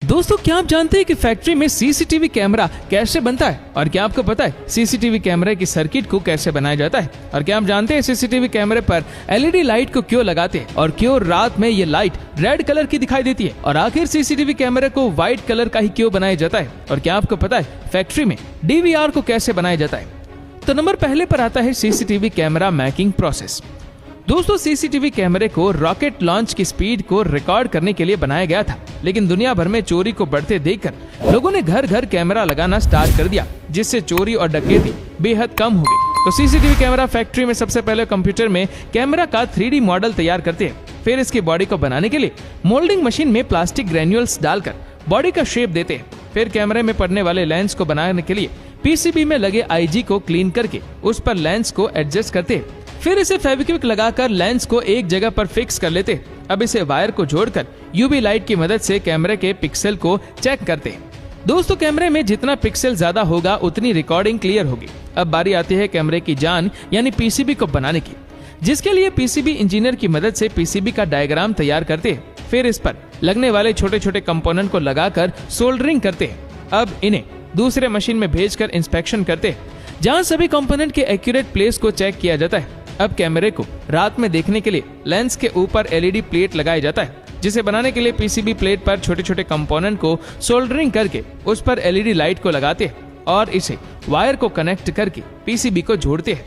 दोस्तों, क्या आप जानते हैं कि फैक्ट्री में सीसीटीवी कैमरा कैसे बनता है? और क्या आपको पता है सीसीटीवी कैमरे की सर्किट को कैसे बनाया जाता है? और क्या आप जानते हैं सीसीटीवी कैमरे पर एलईडी लाइट को क्यों लगाते हैं और क्यों रात में ये लाइट रेड कलर की दिखाई देती है? और आखिर सीसीटीवी कैमरे को व्हाइट कलर का ही क्यों बनाया जाता है? और क्या आपको पता है फैक्ट्री में डीवीआर को कैसे बनाया जाता है? तो नंबर पहले पर आता है सीसीटीवी कैमरा मेकिंग प्रोसेस। दोस्तों, सीसीटीवी कैमरे को रॉकेट लॉन्च की स्पीड को रिकॉर्ड करने के लिए बनाया गया था, लेकिन दुनिया भर में चोरी को बढ़ते देखकर लोगों ने घर घर कैमरा लगाना स्टार्ट कर दिया, जिससे चोरी और डकैती बेहद कम हो गई। तो सीसीटीवी कैमरा फैक्ट्री में सबसे पहले कंप्यूटर में कैमरा का 3D मॉडल तैयार करते हैं। फिर इसकी बॉडी को बनाने के लिए मोल्डिंग मशीन में प्लास्टिक ग्रेन्यूल्स डालकर बॉडी का शेप देते हैं। फिर कैमरे में पड़ने वाले लेंस को बनाने के लिए पीसीबी में लगे आईजी को क्लीन करके उस पर लेंस को एडजस्ट करते हैं। फिर इसे फेविक्विक लगाकर लेंस को एक जगह पर फिक्स कर लेते हैं। अब इसे वायर को जोड़कर यूवी लाइट की मदद से कैमरे के पिक्सल को चेक करते हैं। दोस्तों, कैमरे में जितना पिक्सल ज्यादा होगा उतनी रिकॉर्डिंग क्लियर होगी। अब बारी आती है कैमरे की जान यानी पीसीबी को बनाने की, जिसके लिए पीसीबी इंजीनियर की मदद से पीसीबी का डायग्राम तैयार करते हैं। फिर इस पर लगने वाले छोटे छोटे कंपोनेंट को लगाकर सोल्डरिंग करते हैं। अब इन्हें दूसरे मशीन में भेजकर इंस्पेक्शन करते हैं, जहां सभी कंपोनेंट के एक्यूरेट प्लेस को चेक किया जाता है। अब कैमरे को रात में देखने के लिए लेंस के ऊपर एलईडी प्लेट लगाया जाता है, जिसे बनाने के लिए पीसीबी प्लेट पर छोटे छोटे कंपोनेंट को सोल्डरिंग करके उस पर एलईडी लाइट को लगाते हैं और इसे वायर को कनेक्ट करके पीसीबी को जोड़ते हैं।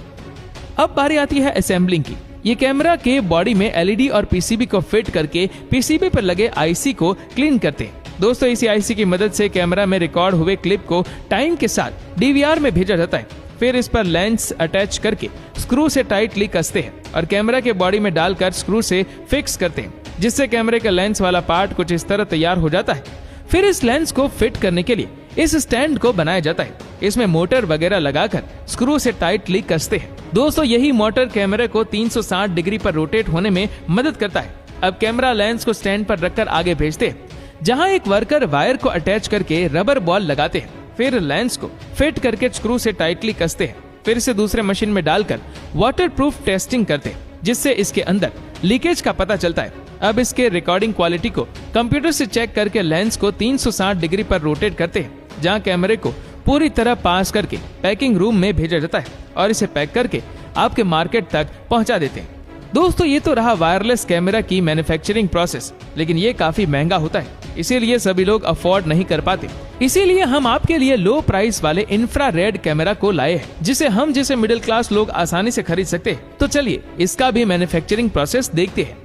अब बारी आती है असेंबलिंग की। ये कैमरा के बॉडी में एलईडी और पीसीबी को फिट करके पीसीबी पर लगे आईसी को क्लीन करते हैं। दोस्तों, इसी आईसी की मदद से कैमरा में रिकॉर्ड हुए क्लिप को टाइम के साथ डीवीआर में भेजा जाता है। फिर इस पर लेंस अटैच करके स्क्रू से टाइटली कसते हैं और कैमरा के बॉडी में डालकर स्क्रू से फिक्स करते हैं, जिससे कैमरे का लेंस वाला पार्ट कुछ इस तरह तैयार हो जाता है। फिर इस लेंस को फिट करने के लिए इस स्टैंड को बनाया जाता है। इसमें मोटर वगैरह लगाकर स्क्रू से टाइटली कसते हैं। दोस्तों, यही मोटर कैमरे को 360 डिग्री पर रोटेट होने में मदद करता है। अब कैमरा लेंस को स्टैंड पर रखकर आगे भेजते हैं, जहाँ एक वर्कर वायर को अटैच करके रबर बॉल लगाते हैं। फिर लेंस को फिट करके स्क्रू से टाइटली कसते हैं। फिर इसे दूसरे मशीन में डालकर वाटरप्रूफ टेस्टिंग करते हैं, जिससे इसके अंदर लीकेज का पता चलता है। अब इसके रिकॉर्डिंग क्वालिटी को कंप्यूटर से चेक करके लेंस को 360 डिग्री पर रोटेट करते हैं, जहां कैमरे को पूरी तरह पास करके पैकिंग रूम में भेजा जाता है और इसे पैक करके आपके मार्केट तक पहुंचा देते हैं। दोस्तों, ये तो रहा वायरलेस कैमरा की मैन्युफैक्चरिंग प्रोसेस, लेकिन ये काफी महंगा होता है, इसीलिए सभी लोग अफोर्ड नहीं कर पाते। इसीलिए हम आपके लिए लो प्राइस वाले इंफ्रारेड कैमरा को लाए हैं, जिसे हम जैसे मिडिल क्लास लोग आसानी से खरीद सकते हैं। तो चलिए इसका भी मैन्युफैक्चरिंग प्रोसेस देखते हैं।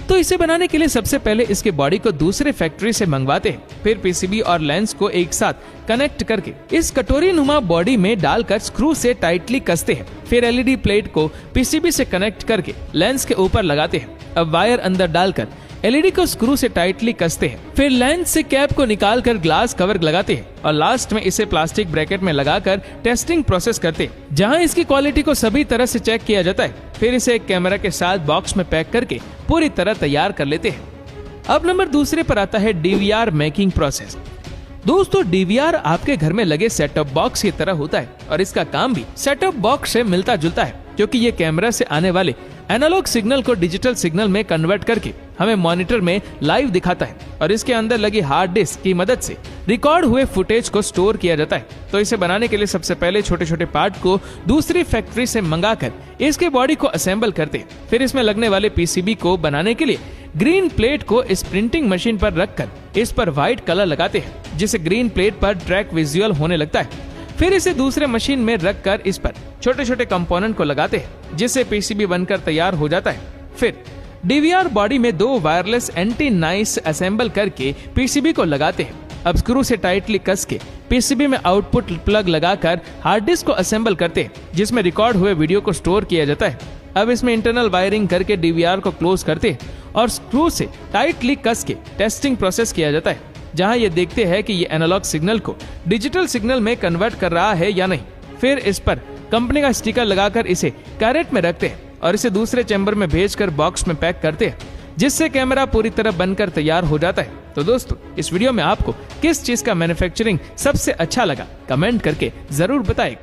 तो इसे बनाने के लिए सबसे पहले इसके बॉडी को दूसरे फैक्ट्री से मंगवाते हैं। फिर पीसीबी और लेंस को एक साथ कनेक्ट करके इस कटोरी नुमा बॉडी में डालकर स्क्रू से टाइटली कसते हैं। फिर एलईडी प्लेट को पीसीबी से कनेक्ट करके लेंस के ऊपर लगाते हैं। अब वायर अंदर डालकर एलईडी को स्क्रू से टाइटली कसते हैं। फिर लेंस से कैप को निकालकर ग्लास कवर लगाते हैं और लास्ट में इसे प्लास्टिक ब्रैकेट में लगाकर टेस्टिंग प्रोसेस करते हैं, जहां इसकी क्वालिटी को सभी तरह से चेक किया जाता है। फिर इसे एक कैमरा के साथ बॉक्स में पैक करके पूरी तरह तैयार कर लेते हैं। अब नंबर दूसरे पर आता है डीवीआर मेकिंग प्रोसेस। दोस्तों, डीवीआर आपके घर में लगे सेटअप बॉक्स की तरह होता है और इसका काम भी सेटअप बॉक्स से मिलता जुलता है, क्योंकि ये कैमरा से आने वाले एनालॉग सिग्नल को डिजिटल सिग्नल में कन्वर्ट करके हमें मॉनिटर में लाइव दिखाता है और इसके अंदर लगी हार्ड डिस्क की मदद से रिकॉर्ड हुए फुटेज को स्टोर किया जाता है। तो इसे बनाने के लिए सबसे पहले छोटे छोटे पार्ट को दूसरी फैक्ट्री से मंगाकर इसके बॉडी को असेंबल करते हैं। फिर इसमें लगने वाले पीसीबी को बनाने के लिए ग्रीन प्लेट को इस प्रिंटिंग मशीन पर रखकर इस पर व्हाइट कलर लगाते हैं, जिससे ग्रीन प्लेट पर ट्रैक विजुअल होने लगता है। फिर इसे दूसरे मशीन में रखकर इस पर छोटे छोटे कंपोनेंट को लगाते हैं, जिससे पीसीबी बनकर तैयार हो जाता है। फिर डीवीआर बॉडी में 2 वायरलेस एंटी नाइस असेंबल करके पीसीबी को लगाते हैं। अब स्क्रू से टाइटली कस के पीसीबी में आउटपुट प्लग लगाकर हार्ड डिस्क को असेंबल करते हैं, जिसमें रिकॉर्ड हुए वीडियो को स्टोर किया जाता है। अब इसमें इंटरनल वायरिंग करके डीवीआर को क्लोज करते हैं और स्क्रू से टाइटली कस के टेस्टिंग प्रोसेस किया जाता है, जहां ये देखते हैं कि ये एनालॉग सिग्नल को डिजिटल सिग्नल में कन्वर्ट कर रहा है या नहीं। फिर इस पर कंपनी का स्टिकर लगाकर इसे कैरेट में रखते हैं और इसे दूसरे चैम्बर में भेजकर बॉक्स में पैक करते हैं, जिससे कैमरा पूरी तरह बनकर तैयार हो जाता है। तो दोस्तों, इस वीडियो में आपको किस चीज का मैन्युफैक्चरिंग सबसे अच्छा लगा, कमेंट करके जरूर बताएं।